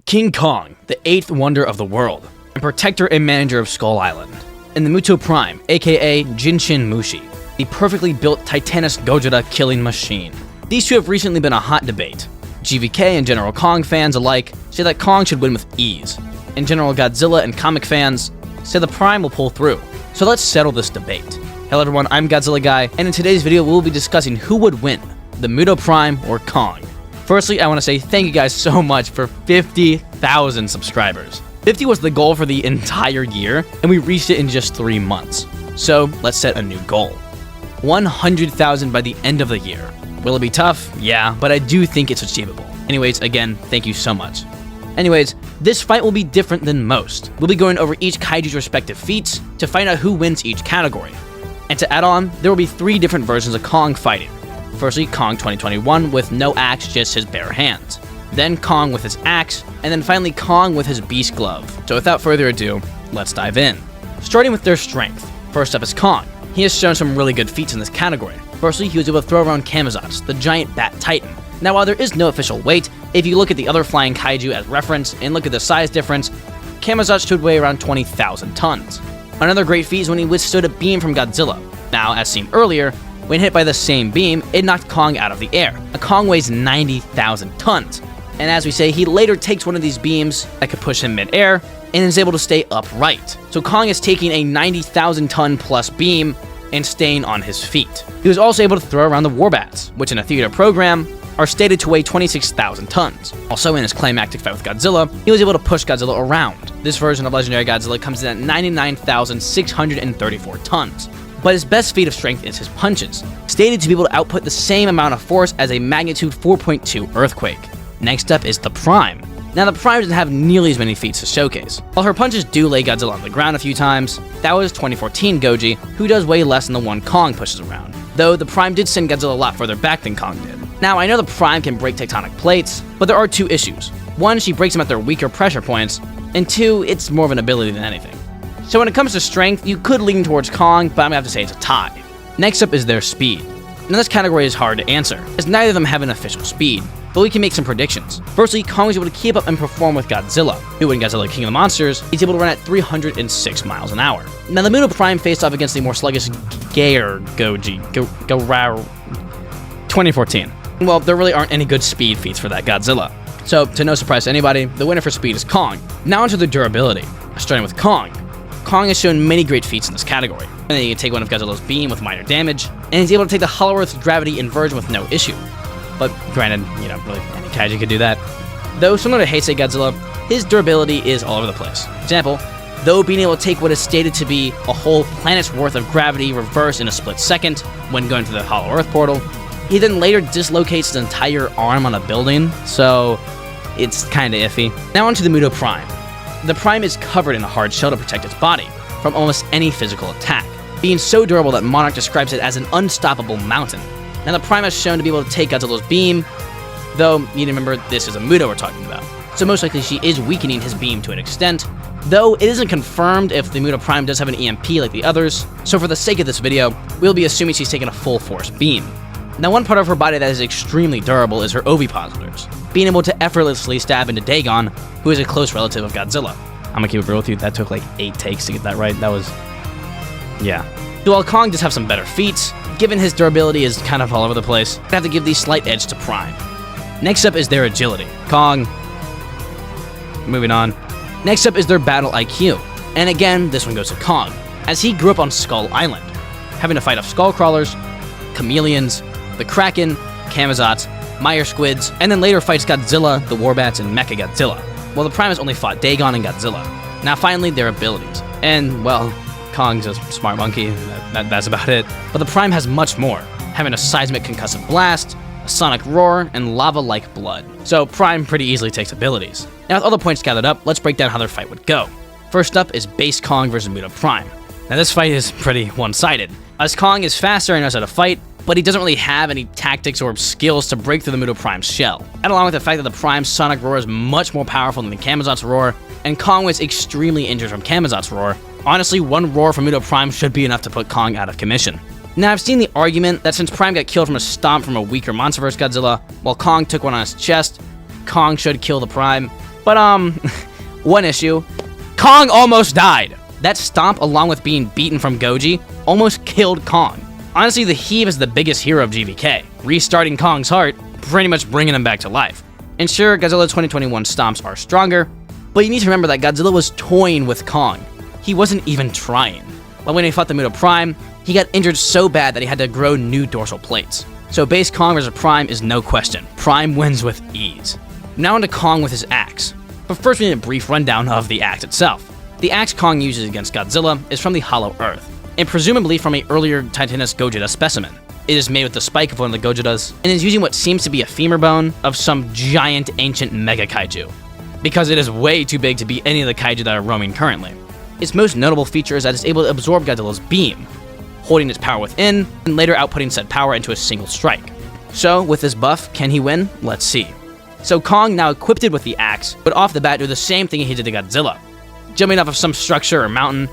King Kong, the eighth wonder of the world, and protector and manager of Skull Island. And the MUTO Prime, aka Jinshin Mushi, the perfectly built Titanus Gojira killing machine. These two have recently been a hot debate. GVK and General Kong fans alike say that Kong should win with ease, and General Godzilla and comic fans say the Prime will pull through. So let's settle this debate. Hello everyone, I'm Godzilla Guy, and in today's video we'll be discussing who would win, the MUTO Prime or Kong. Firstly, I want to say thank you guys so much for 50,000 subscribers. 50 was the goal for the entire year, and we reached it in just 3 months. So let's set a new goal. 100,000 by the end of the year. Will it be tough? Yeah, but I do think it's achievable. Anyways, again, thank you so much. Anyways, this fight will be different than most. We'll be going over each kaiju's respective feats to find out who wins each category. And to add on, there will be 3 different versions of Kong fighting. Firstly, Kong 2021 with no axe, just his bare hands. Then Kong with his axe, and then finally Kong with his beast glove. So without further ado, let's dive in. Starting with their strength. First up is Kong. He has shown some really good feats in this category. Firstly, he was able to throw around Kamazats, the giant bat titan. Now while there is no official weight, if you look at the other flying kaiju as reference and look at the size difference, Kamazats should weigh around 20,000 tons. Another great feat is when he withstood a beam from Godzilla. Now, as seen earlier, when hit by the same beam, it knocked Kong out of the air. Kong weighs 90,000 tons. And as we say, he later takes one of these beams that could push him mid-air and is able to stay upright. So Kong is taking a 90,000 ton plus beam and staying on his feet. He was also able to throw around the warbats, which in a theater program are stated to weigh 26,000 tons. Also in his climactic fight with Godzilla, he was able to push Godzilla around. This version of Legendary Godzilla comes in at 99,634 tons. But his best feat of strength is his punches, stated to be able to output the same amount of force as a magnitude 4.2 earthquake. Next up is the Prime. Now the Prime doesn't have nearly as many feats to showcase. While her punches do lay Godzilla on the ground a few times, that was 2014 Goji, who does way less than the one Kong pushes around. Though the Prime did send Godzilla a lot further back than Kong did. Now I know the Prime can break tectonic plates, but there are 2 issues. 1, she breaks them at their weaker pressure points, and 2, it's more of an ability than anything. So when it comes to strength, you could lean towards Kong, but I'm gonna have to say it's a tie. Next up is their speed. Now this category is hard to answer, as neither of them have an official speed, but we can make some predictions. Firstly, Kong is able to keep up and perform with Godzilla, who in Godzilla King of the Monsters, he's able to run at 306 miles an hour. Now the MUTO Prime faced off against the more sluggish Goji 2014. Well, there really aren't any good speed feats for that Godzilla. So, to no surprise to anybody, the winner for speed is Kong. Now onto the durability. Starting with Kong. Kong has shown many great feats in this category. And then he can take one of Godzilla's beam with minor damage, and he's able to take the Hollow Earth's gravity inversion with no issue. But granted, really any kaiju could do that. Though similar to Heisei Godzilla, his durability is all over the place. For example, though being able to take what is stated to be a whole planet's worth of gravity reversed in a split second when going through the Hollow Earth portal, he then later dislocates his entire arm on a building, so it's kinda iffy. Now onto the MUTO Prime. The Prime is covered in a hard shell to protect its body from almost any physical attack, being so durable that Monarch describes it as an unstoppable mountain. Now the Prime has shown to be able to take Godzilla's beam, though you need to remember this is a MUTO we're talking about, so most likely she is weakening his beam to an extent, though it isn't confirmed if the MUTO Prime does have an EMP like the others, so for the sake of this video, we'll be assuming she's taking a full force beam. Now one part of her body that is extremely durable is her ovipositors, being able to effortlessly stab into Dagon, who is a close relative of Godzilla. I'm gonna keep it real with you, that took like 8 takes to get that right, yeah. So while Kong does have some better feats, given his durability is kind of all over the place, I have to give the slight edge to Prime. Next up is their agility. Kong. Moving on. Next up is their battle IQ. And again, this one goes to Kong, as he grew up on Skull Island, having to fight off skull crawlers, chameleons, the Kraken, Kamazats, Meyer Squids, and then later fights Godzilla, the Warbats, and Mecha Godzilla, while the Prime has only fought Dagon and Godzilla. Now finally, their abilities. And, well, Kong's a smart monkey, that's about it. But the Prime has much more, having a seismic concussive blast, a sonic roar, and lava-like blood. So Prime pretty easily takes abilities. Now with all the points gathered up, let's break down how their fight would go. First up is base Kong versus MUTO Prime. Now this fight is pretty one-sided, as Kong is faster and knows how to fight, but he doesn't really have any tactics or skills to break through the MUTO Prime's shell. And along with the fact that the Prime's sonic roar is much more powerful than the Kamazat's roar, and Kong was extremely injured from Kamazat's roar, honestly, one roar from MUTO Prime should be enough to put Kong out of commission. Now, I've seen the argument that since Prime got killed from a stomp from a weaker Monsterverse Godzilla, while Kong took one on his chest, Kong should kill the Prime. But, one issue, Kong almost died. That stomp, along with being beaten from Goji, almost killed Kong. Honestly, the heave is the biggest hero of GVK, restarting Kong's heart, pretty much bringing him back to life. And sure, Godzilla 2021 stomps are stronger, but you need to remember that Godzilla was toying with Kong. He wasn't even trying. Like when he fought the MUTO Prime, he got injured so bad that he had to grow new dorsal plates. So base Kong versus Prime is no question. Prime wins with ease. Now onto Kong with his axe. But first we need a brief rundown of the axe itself. The axe Kong uses against Godzilla is from the Hollow Earth, and presumably from an earlier Titanus Gogeta specimen. It is made with the spike of one of the Gogetas, and is using what seems to be a femur bone of some giant ancient mega kaiju, because it is way too big to be any of the kaiju that are roaming currently. Its most notable feature is that it's able to absorb Godzilla's beam, holding its power within, and later outputting said power into a single strike. So, with this buff, can he win? Let's see. So Kong, now equipped with the axe, would off the bat do the same thing he did to Godzilla, jumping off of some structure or mountain,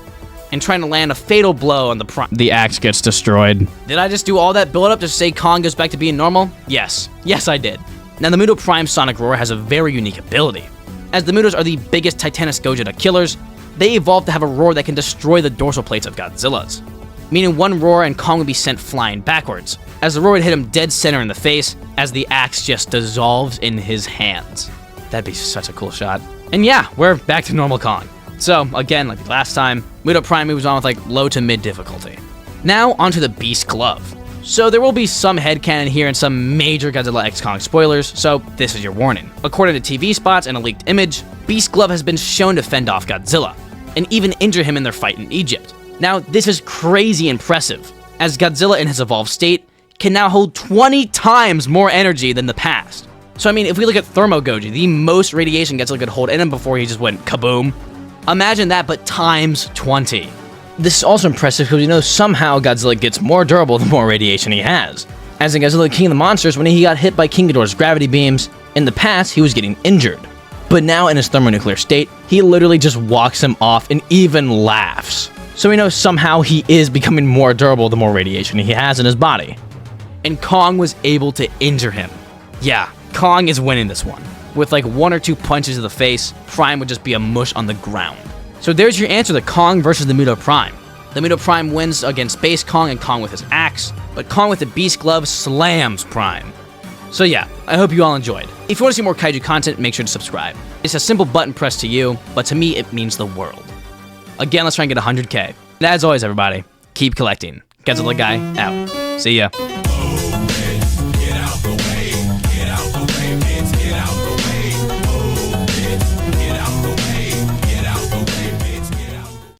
and trying to land a fatal blow on the Prime. The axe gets destroyed. Did I just do all that build-up to say Kong goes back to being normal? Yes. Yes, I did. Now, the MUTO Prime Sonic Roar has a very unique ability. As the MUTOs are the biggest Titanus Gogeta killers, they evolved to have a roar that can destroy the dorsal plates of Godzilla's. Meaning one roar and Kong would be sent flying backwards, as the roar would hit him dead center in the face, as the axe just dissolves in his hands. That'd be such a cool shot. And yeah, we're back to normal Kong. So, again, like the last time, MUTO Prime moves on with like low to mid difficulty. Now, onto the Beast Glove. So there will be some headcanon here and some major Godzilla x Kong spoilers, so this is your warning. According to TV spots and a leaked image, Beast Glove has been shown to fend off Godzilla, and even injure him in their fight in Egypt. Now, this is crazy impressive, as Godzilla in his evolved state can now hold 20 times more energy than the past. So I mean, if we look at Thermo Goji, the most radiation Godzilla could hold in him before he just went kaboom, imagine that, but times 20. This is also impressive because we know somehow Godzilla gets more durable the more radiation he has. As in Godzilla King of the Monsters, when he got hit by King Ghidorah's gravity beams, in the past he was getting injured. But now in his thermonuclear state, he literally just walks him off and even laughs. So we know somehow he is becoming more durable the more radiation he has in his body. And Kong was able to injure him. Yeah, Kong is winning this one. With like 1 or 2 punches to the face, Prime would just be a mush on the ground. So there's your answer to Kong versus the MUTO Prime. The MUTO Prime wins against base Kong and Kong with his axe, but Kong with the Beast Glove slams Prime. So yeah, I hope you all enjoyed. If you want to see more kaiju content, make sure to subscribe. It's a simple button press to you, but to me it means the world. Again, let's try and get 100K. And as always, everybody, keep collecting. Godzilla Guy out. See ya.